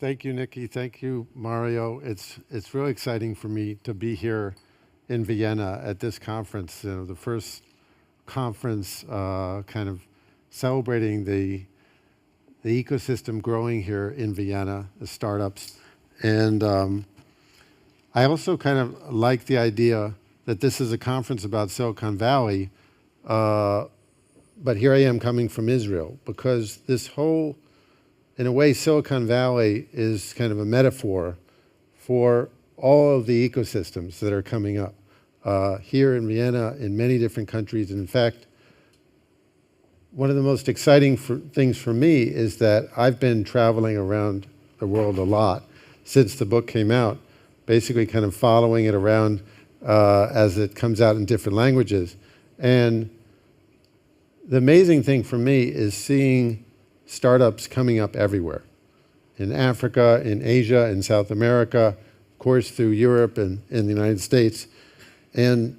Thank you, Nikki. Thank you, Mario. It's really exciting for me to be here in Vienna at this conference. The first conference kind of celebrating the ecosystem growing here in Vienna, the startups. And I also kind of like the idea that this is a conference about Silicon Valley, but here I am coming from Israel, because this whole, in a way, Silicon Valley is kind of a metaphor for all of the ecosystems that are coming up here in Vienna, in many different countries. And in fact, one of the most exciting things for me is that I've been traveling around the world a lot since the book came out, basically kind of following it around as it comes out in different languages. And the amazing thing for me is seeing startups coming up everywhere, in Africa, in Asia, in South America, of course through Europe and in the United States. And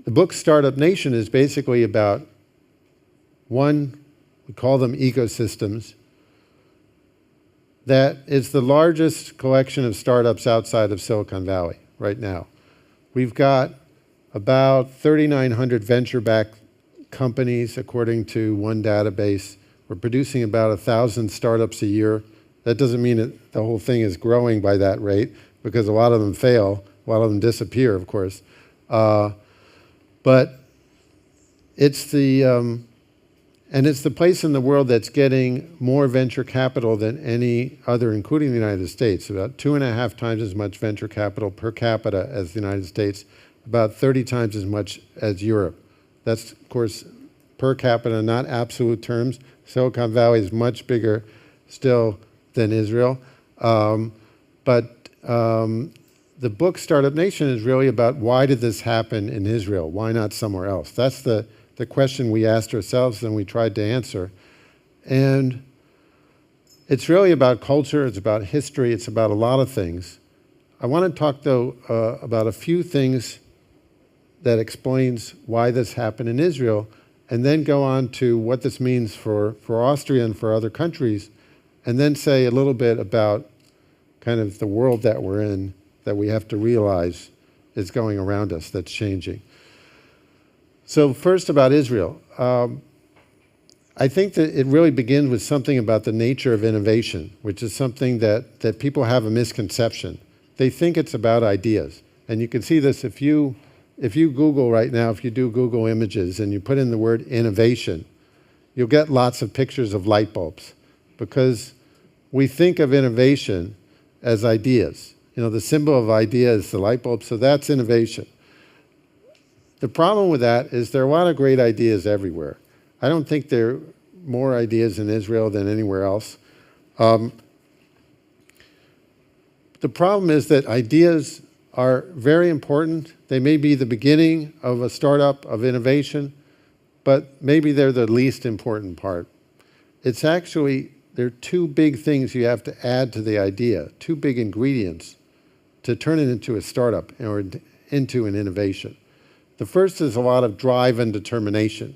the book Startup Nation is basically about one, we call them ecosystems, that is the largest collection of startups outside of Silicon Valley right now. We've got about 3,900 venture-backed companies, according to one database. We're producing about 1,000 startups a year. That doesn't mean that the whole thing is growing by that rate, because a lot of them fail, a lot of them disappear, of course. But it's it's the place in the world that's getting more venture capital than any other, including the United States. About 2.5 times as much venture capital per capita as the United States, about 30 times as much as Europe. That's, of course, per capita, not absolute terms. Silicon Valley is much bigger still than Israel. But the book Startup Nation is really about, why did this happen in Israel? Why not somewhere else? That's the question we asked ourselves and we tried to answer. And it's really about culture, it's about history, it's about a lot of things. I want to talk, though, about a few things that explains why this happened in Israel, and then go on to what this means for Austria and for other countries, and then say a little bit about kind of the world that we're in, that we have to realize is going around us, that's changing. So first, about Israel. I think that it really begins with something about the nature of innovation, which is something that people have a misconception. They think it's about ideas. And you can see this if you Google right now, if you do Google Images and you put in the word innovation, you'll get lots of pictures of light bulbs, because we think of innovation as ideas. The symbol of idea is the light bulb, so that's innovation. The problem with that is there are a lot of great ideas everywhere. I don't think there are more ideas in Israel than anywhere else. The problem is that ideas are very important. They may be the beginning of a startup, of innovation, but maybe they're the least important part. It's actually, there are two big things you have to add to the idea, two big ingredients to turn it into a startup or into an innovation. The first is a lot of drive and determination.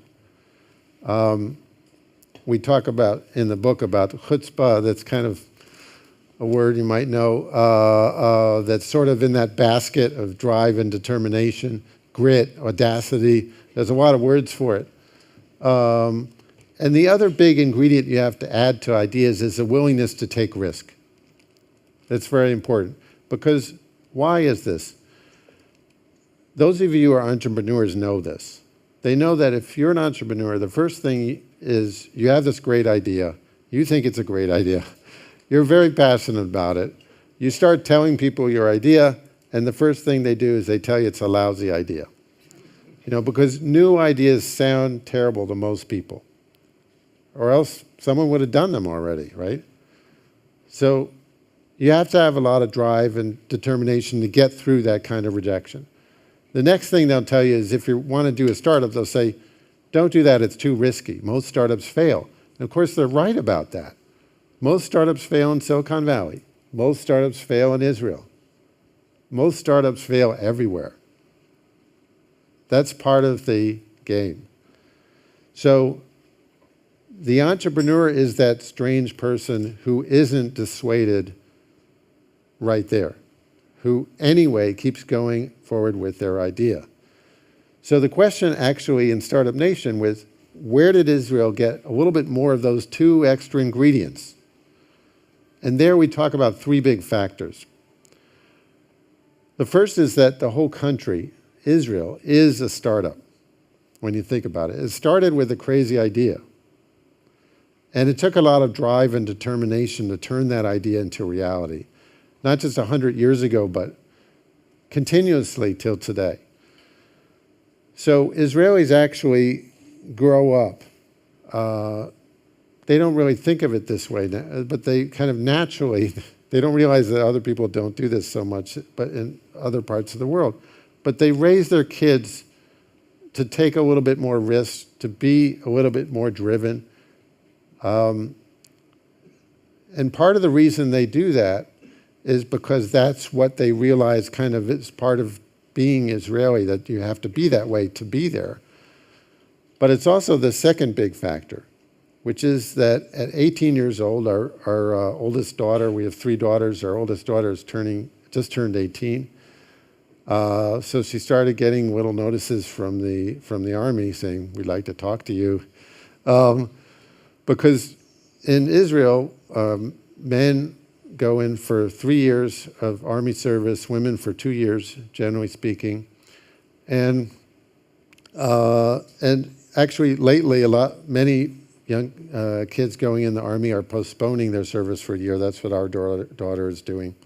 We talk about, in the book, about chutzpah, that's kind of a word you might know, that's sort of in that basket of drive and determination, grit, audacity. There's a lot of words for it. And the other big ingredient you have to add to ideas is a willingness to take risk. That's very important. Because why is this? Those of you who are entrepreneurs know this. They know that if you're an entrepreneur, the first thing is you have this great idea. You think it's a great idea. You're very passionate about it. You start telling people your idea, and the first thing they do is they tell you it's a lousy idea. Because new ideas sound terrible to most people. Or else someone would have done them already, right? So you have to have a lot of drive and determination to get through that kind of rejection. The next thing they'll tell you is, if you want to do a startup, they'll say, don't do that, it's too risky. Most startups fail. And of course, they're right about that. Most startups fail in Silicon Valley. Most startups fail in Israel. Most startups fail everywhere. That's part of the game. So The entrepreneur is that strange person who isn't dissuaded right there, who anyway keeps going forward with their idea. So the question actually in Startup Nation was, where did Israel get a little bit more of those two extra ingredients? And there we talk about three big factors. The first is that the whole country, Israel, is a startup, when you think about it. It started with a crazy idea. And it took a lot of drive and determination to turn that idea into reality. Not just 100 years ago, but continuously till today. So Israelis actually grow up. They don't really think of it this way, but they kind of naturally, they don't realize that other people don't do this so much, but in other parts of the world. But they raise their kids to take a little bit more risk, to be a little bit more driven. And part of the reason they do that is because that's what they realize kind of is part of being Israeli, that you have to be that way to be there. But it's also the second big factor, which is that at 18 years old, our oldest daughter, we have 3 daughters, our oldest daughter is just turned 18. So she started getting little notices from the army saying, we'd like to talk to you. Because in Israel, men go in for 3 years of army service, women for 2 years, generally speaking. And actually lately, many young kids going in the army are postponing their service for a year. That's what our daughter is doing.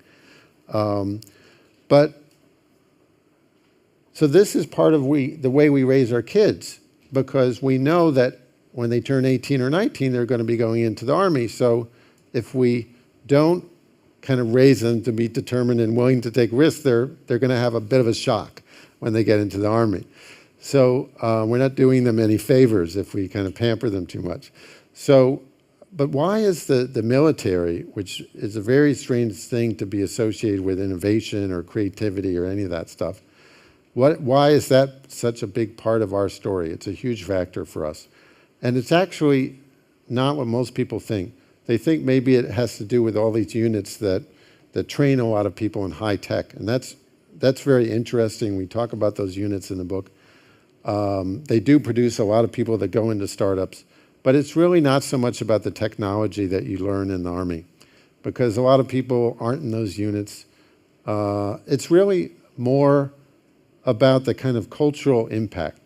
So this is part of the way we raise our kids, because we know that when they turn 18 or 19, they're going to be going into the army. So if we don't kind of raise them to be determined and willing to take risks, they're going to have a bit of a shock when they get into the army. So we're not doing them any favors if we kind of pamper them too much. So, but why is the military, which is a very strange thing to be associated with innovation or creativity or any of that stuff, why is that such a big part of our story? It's a huge factor for us. And it's actually not what most people think. They think maybe it has to do with all these units that train a lot of people in high tech. And that's very interesting. We talk about those units in the book. They do produce a lot of people that go into startups. But it's really not so much about the technology that you learn in the Army, because a lot of people aren't in those units. It's really more about the kind of cultural impact.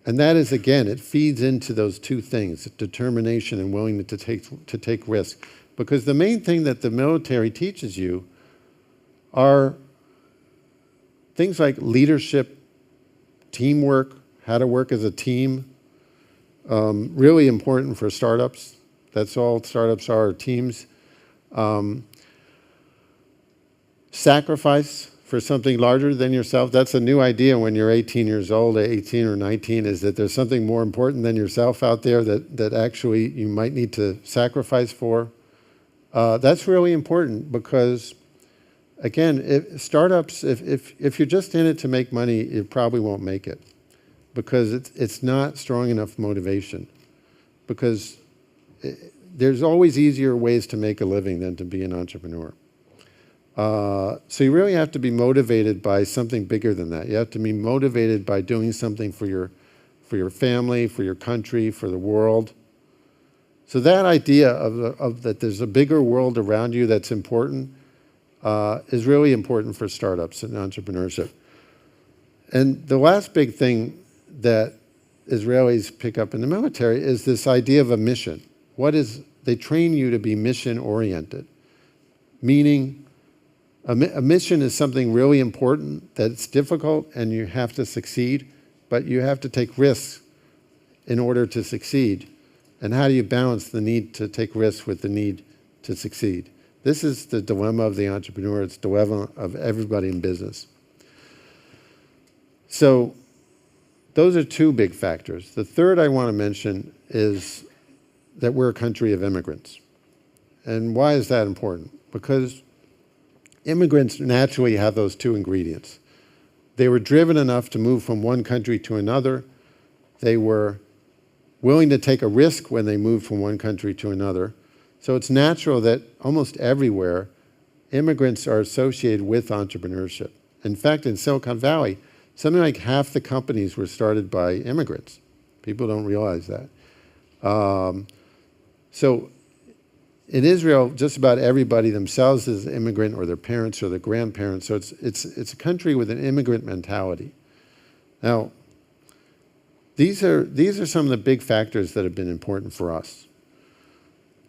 And that is, again, it feeds into those two things, determination and willingness to take risks. Because the main thing that the military teaches you are things like leadership, teamwork, how to work as a team, really important for startups. That's all startups are teams. Sacrifice for something larger than yourself. That's a new idea when you're 18 years old, 18 or 19, is that there's something more important than yourself out there that actually you might need to sacrifice for. That's really important because, again, startups, if you're just in it to make money, you probably won't make it, because it's not strong enough motivation. Because there's always easier ways to make a living than to be an entrepreneur. So you really have to be motivated by something bigger than that. You have to be motivated by doing something for your family, for your country, for the world. So that idea of that there's a bigger world around you that's important is really important for startups and entrepreneurship. And the last big thing that Israelis pick up in the military is this idea of a mission. They train you to be mission-oriented, meaning a mission is something really important that's difficult and you have to succeed, but you have to take risks in order to succeed. And how do you balance the need to take risks with the need to succeed? This is the dilemma of the entrepreneur. It's the dilemma of everybody in business. So those are two big factors. The third I want to mention is that we're a country of immigrants. And why is that important? Because immigrants naturally have those two ingredients. They were driven enough to move from one country to another. They were willing to take a risk when they move from one country to another. So it's natural that almost everywhere, immigrants are associated with entrepreneurship. In fact, in Silicon Valley, something like half the companies were started by immigrants. People don't realize that. So in Israel, just about everybody themselves is an immigrant, or their parents or their grandparents. So it's a country with an immigrant mentality. Now, these are some of the big factors that have been important for us.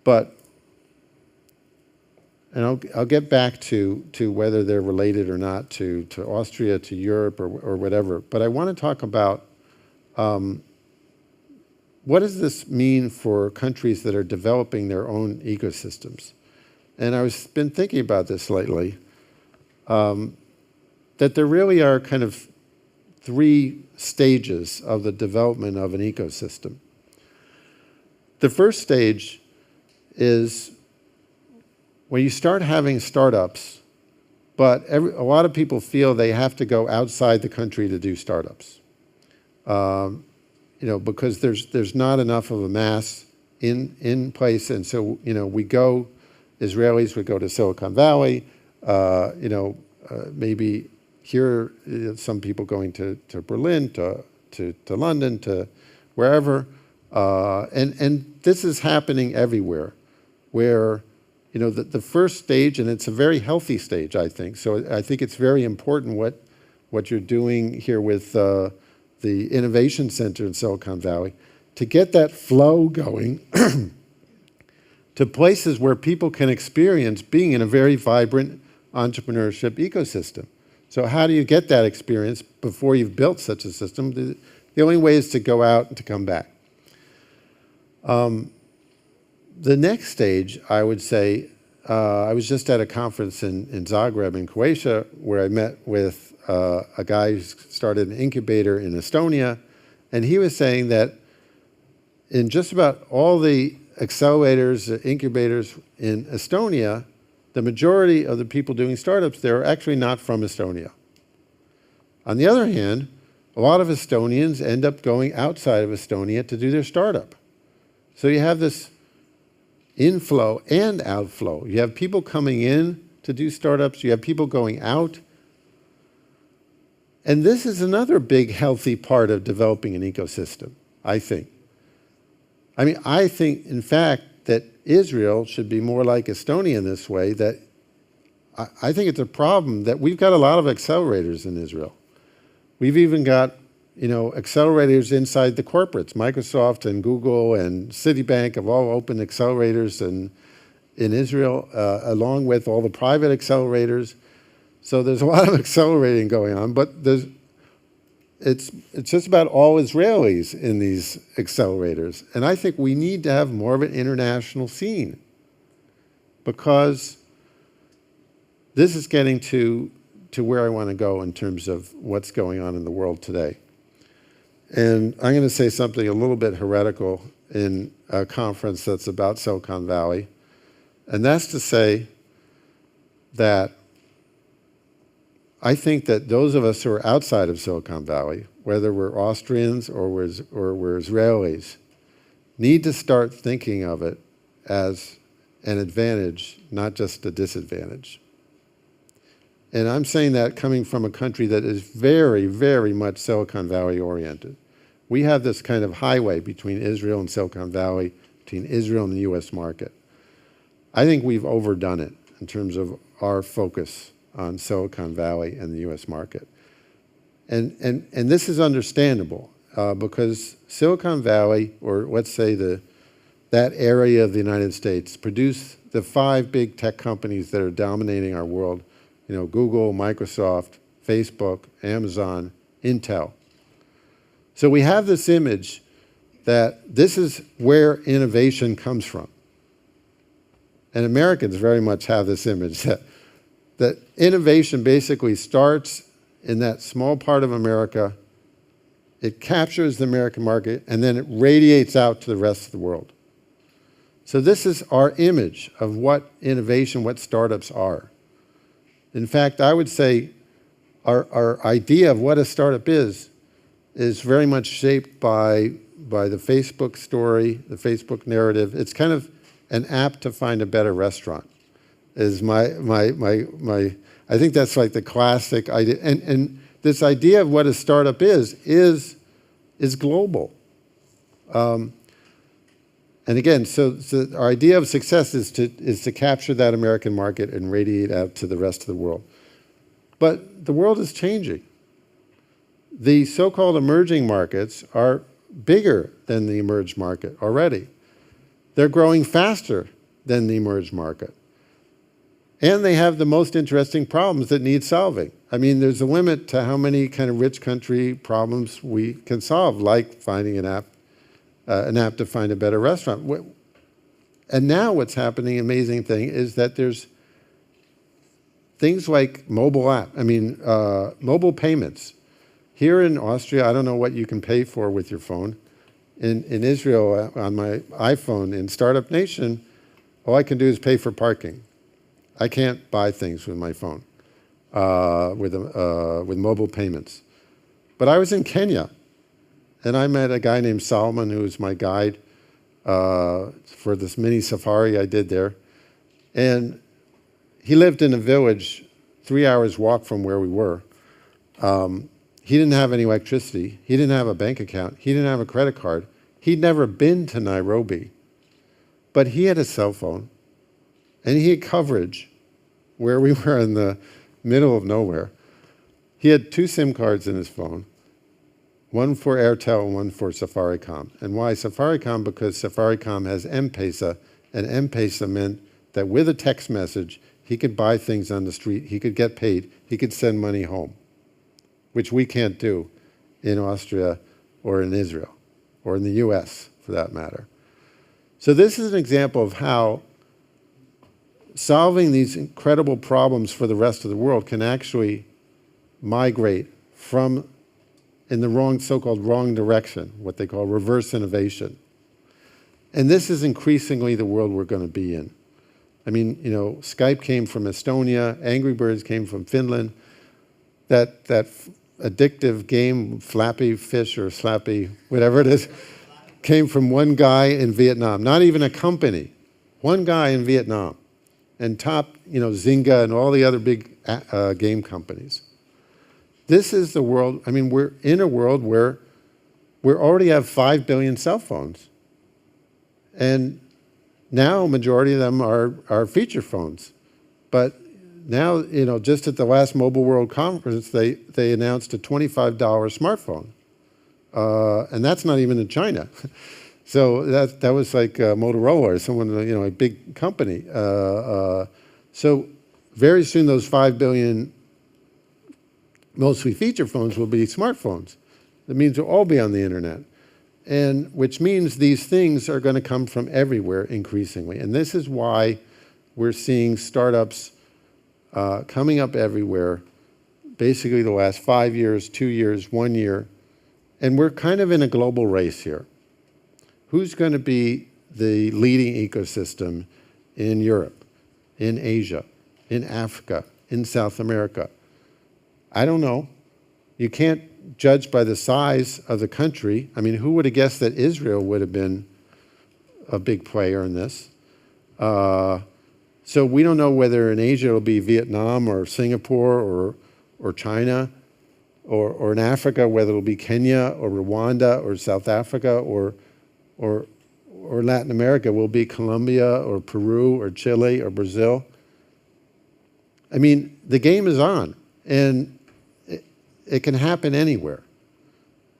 But, and I'll get back to whether they're related or not to Austria, to Europe, or whatever. But I want to talk about what does this mean for countries that are developing their own ecosystems? And I've been thinking about this lately, that there really are kind of 3 stages of the development of an ecosystem. The first stage is when you start having startups, but a lot of people feel they have to go outside the country to do startups. Because there's not enough of a mass in place, and so Israelis would go to Silicon Valley, maybe here some people going to Berlin, to London, to wherever, and this is happening everywhere, where the first stage, and it's a very healthy stage, I think. So I think it's very important what you're doing here with the Innovation Center in Silicon Valley, to get that flow going to places where people can experience being in a very vibrant entrepreneurship ecosystem. So how do you get that experience before you've built such a system? The only way is to go out and to come back. The next stage, I would say, I was just at a conference in Zagreb in Croatia, where I met with a guy who started an incubator in Estonia, and he was saying that in just about all the accelerators, incubators in Estonia, the majority of the people doing startups there are actually not from Estonia. On the other hand, a lot of Estonians end up going outside of Estonia to do their startup. So you have this inflow and outflow. You have people coming in to do startups, you have people going out. And this is another big, healthy part of developing an ecosystem, I think. I think, in fact, that Israel should be more like Estonia in this way, that I think it's a problem that we've got a lot of accelerators in Israel. We've even got, accelerators inside the corporates. Microsoft and Google and Citibank have all opened accelerators in Israel, along with all the private accelerators. So there's a lot of accelerating going on, but it's just about all Israelis in these accelerators. And I think we need to have more of an international scene, because this is getting to where I want to go in terms of what's going on in the world today. And I'm going to say something a little bit heretical in a conference that's about Silicon Valley, and that's to say that I think that those of us who are outside of Silicon Valley, whether we're Austrians or we're Israelis, need to start thinking of it as an advantage, not just a disadvantage. And I'm saying that coming from a country that is very, very much Silicon Valley oriented. We have this kind of highway between Israel and Silicon Valley, between Israel and the US market. I think we've overdone it in terms of our focus on Silicon Valley and the US market. And this is understandable because Silicon Valley, or let's say that area of the United States, produce the 5 big tech companies that are dominating our world. Google, Microsoft, Facebook, Amazon, Intel. So we have this image that this is where innovation comes from. And Americans very much have this image that innovation basically starts in that small part of America, it captures the American market, and then it radiates out to the rest of the world. So this is our image of what innovation, what startups are. In fact, I would say our idea of what a startup is is very much shaped by the Facebook story, the Facebook narrative. It's kind of an app to find a better restaurant. Is I think that's like the classic idea. And this idea of what a startup is global. And again, so our idea of success is to capture that American market and radiate out to the rest of the world. But the world is changing. The so-called emerging markets are bigger than the emerged market already. They're growing faster than the emerged market. And they have the most interesting problems that need solving. I mean, there's a limit to how many kind of rich country problems we can solve, like finding an app to find a better restaurant. And now what's happening, amazing thing, is that there's things like mobile payments. Here in Austria, I don't know what you can pay for with your phone. In Israel, on my iPhone, in Startup Nation, all I can do is pay for parking. I can't buy things with my phone, with mobile payments. But I was in Kenya, and I met a guy named Solomon, who was my guide for this mini safari I did there. And he lived in a village 3 hours walk from where we were. He didn't have any electricity. He didn't have a bank account. He didn't have a credit card. He'd never been to Nairobi. But he had a cell phone, and he had coverage where we were in the middle of nowhere. He had 2 SIM cards in his phone, one for Airtel and one for Safaricom. And why Safaricom? Because Safaricom has M-Pesa, and M-Pesa meant that with a text message, he could buy things on the street, he could get paid, he could send money home, which we can't do in Austria or in Israel, or in the US, for that matter. So this is an example of how solving these incredible problems for the rest of the world can actually migrate from in the so-called wrong direction, what they call reverse innovation. And this is increasingly the world we're going to be in. I mean, Skype came from Estonia, Angry Birds came from Finland. That addictive game, Flappy Fish or Slappy, whatever it is, came from one guy in Vietnam, not even a company, one guy in Vietnam, and top, Zynga and all the other big game companies. This is the world. I mean, we're in a world where we already have 5 billion cell phones. And now a majority of them are feature phones. But now, just at the last Mobile World Conference, they announced a $25 smartphone. And that's not even in China. So that was like Motorola or someone, a big company. So very soon those 5 billion mostly feature phones will be smartphones. That means they'll all be on the internet. And which means these things are going to come from everywhere increasingly. And this is why we're seeing startups coming up everywhere, basically the last 5 years, 2 years, 1 year. And we're kind of in a global race here. Who's going to be the leading ecosystem in Europe, in Asia, in Africa, in South America? I don't know. You can't judge by the size of the country. I mean, who would have guessed that Israel would have been a big player in this? So we don't know whether in Asia it'll be Vietnam or Singapore or China, or in Africa whether it'll be Kenya or Rwanda or South Africa or Latin America will be Colombia or Peru or Chile or Brazil. I mean, the game is on, and it can happen anywhere.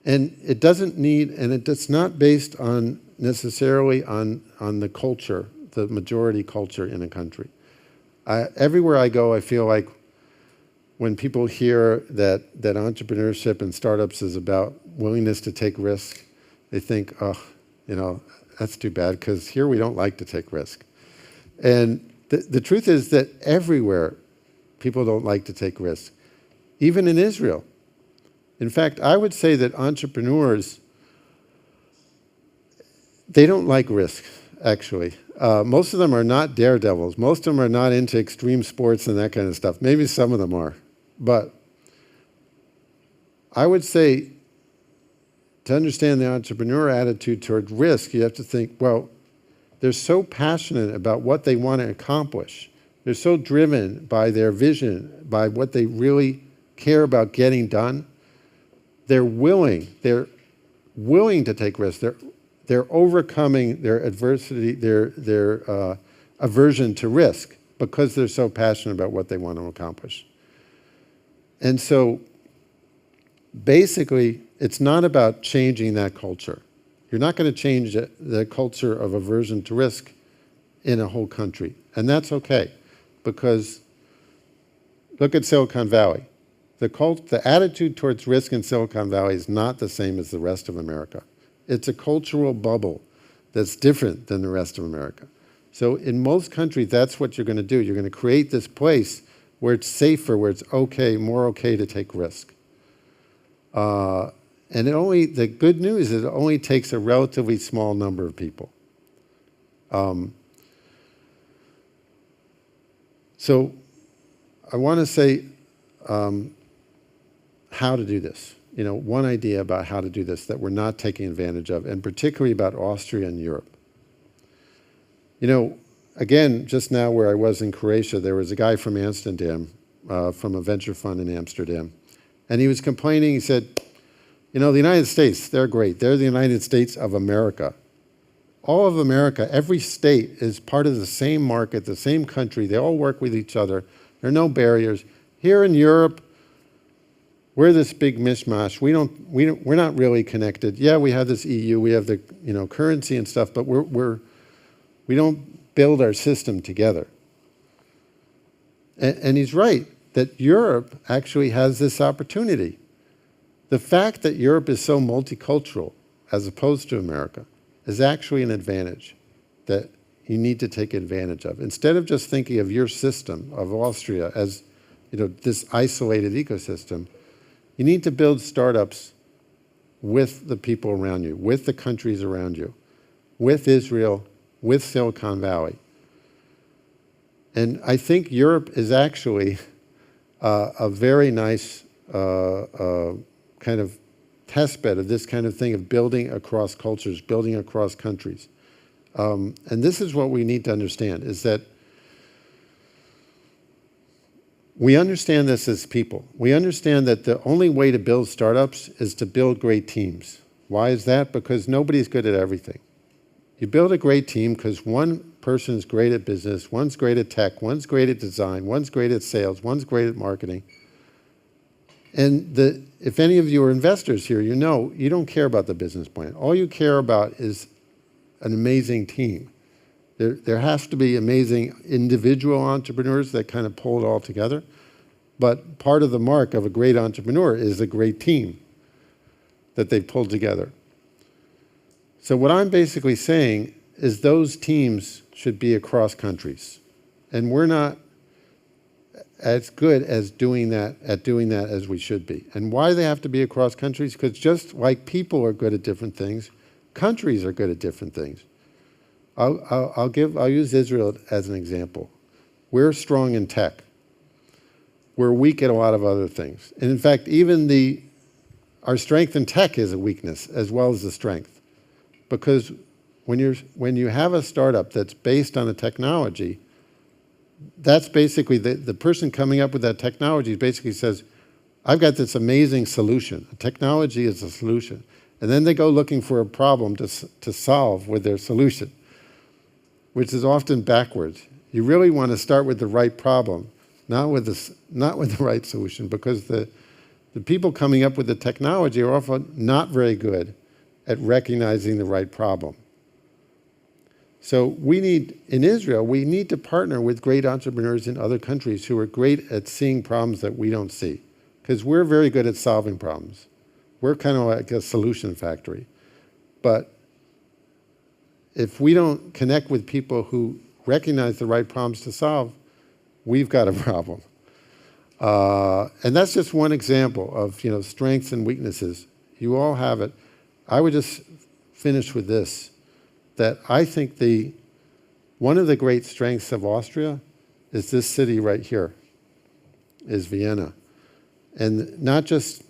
And it doesn't need, and it's not based on necessarily on the culture, the majority culture in a country. Everywhere I go, I feel like when people hear that entrepreneurship and startups is about willingness to take risk, they think, oh, that's too bad, because here we don't like to take risk. And the truth is that everywhere people don't like to take risk, even in Israel. In fact, I would say that entrepreneurs, they don't like risk, actually. Most of them are not daredevils. Most of them are not into extreme sports and that kind of stuff. Maybe some of them are. But I would say to understand the entrepreneur attitude toward risk, you have to think, well, they're so passionate about what they want to accomplish. They're so driven by their vision, by what they really care about getting done. They're willing to take risks. They're overcoming their adversity, their aversion to risk because they're so passionate about what they want to accomplish. And so basically, it's not about changing that culture. You're not going to change the culture of aversion to risk in a whole country. And that's okay, because look at Silicon Valley. The attitude towards risk in Silicon Valley is not the same as the rest of America. It's a cultural bubble that's different than the rest of America. So in most countries, that's what you're going to do. You're going to create this place where it's safer, where it's okay, more okay to take risk. And the good news is it only takes a relatively small number of people. So I want to say how to do this. One idea about how to do this that we're not taking advantage of, and particularly about Austria and Europe. Again, just now where I was in Croatia, there was a guy from Amsterdam, from a venture fund in Amsterdam. And he was complaining, he said, the United States, they're great. They're the United States of America. All of America, every state is part of the same market, the same country. They all work with each other. There are no barriers. Here in Europe, we're this big mishmash. We're not really connected. Yeah, we have this EU, we have the currency and stuff, but we don't build our system together. And he's right that Europe actually has this opportunity. The fact that Europe is so multicultural, as opposed to America, is actually an advantage that you need to take advantage of. Instead of just thinking of your system of Austria as this isolated ecosystem, you need to build startups with the people around you, with the countries around you, with Israel, with Silicon Valley. And I think Europe is actually a very nice kind of testbed of this kind of thing of building across cultures, building across countries. And this is what we need to understand, is that we understand this as people. We understand that the only way to build startups is to build great teams. Why is that? Because nobody's good at everything. You build a great team because one person is great at business, one's great at tech, one's great at design, one's great at sales, one's great at marketing. And if any of you are investors here, you don't care about the business plan. All you care about is an amazing team. There has to be amazing individual entrepreneurs that kind of pull it all together. But part of the mark of a great entrepreneur is a great team that they've pulled together. So what I'm basically saying is those teams should be across countries. And we're not as good as doing that as we should be. And why do they have to be across countries? Because just like people are good at different things, countries are good at different things. I'll use Israel as an example. We're strong in tech. We're weak at a lot of other things. And in fact, even our strength in tech is a weakness as well as a strength. Because when you have a startup that's based on a technology, that's basically the person coming up with that technology basically says, I've got this amazing solution. Technology is a solution. And then they go looking for a problem to solve with their solution, which is often backwards. You really want to start with the right problem, not with the right solution, because the people coming up with the technology are often not very good at recognizing the right problem. So in Israel, we need to partner with great entrepreneurs in other countries who are great at seeing problems that we don't see, because we're very good at solving problems. We're kind of like a solution factory. But if we don't connect with people who recognize the right problems to solve, we've got a problem. And that's just one example of strengths and weaknesses. You all have it. I would just finish with this, that I think one of the great strengths of Austria is this city right here, is Vienna. And not just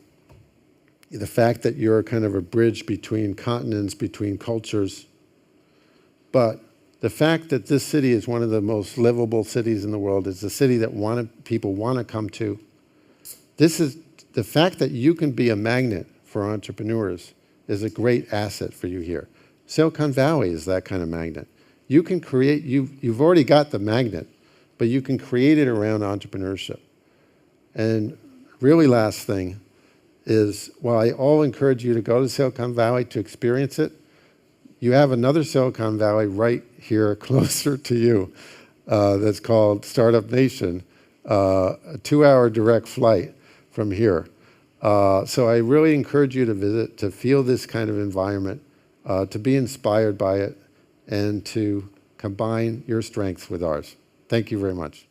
the fact that you're kind of a bridge between continents, between cultures, but the fact that this city is one of the most livable cities in the world, is a city that people want to come to. This is the fact that you can be a magnet for entrepreneurs is a great asset for you here. Silicon Valley is that kind of magnet. You can create, you've already got the magnet, but you can create it around entrepreneurship. And really last thing is, while I all encourage you to go to Silicon Valley to experience it, you have another Silicon Valley right here closer to you that's called Startup Nation, a 2-hour direct flight from here. So I really encourage you to visit, to feel this kind of environment, to be inspired by it, and to combine your strengths with ours. Thank you very much.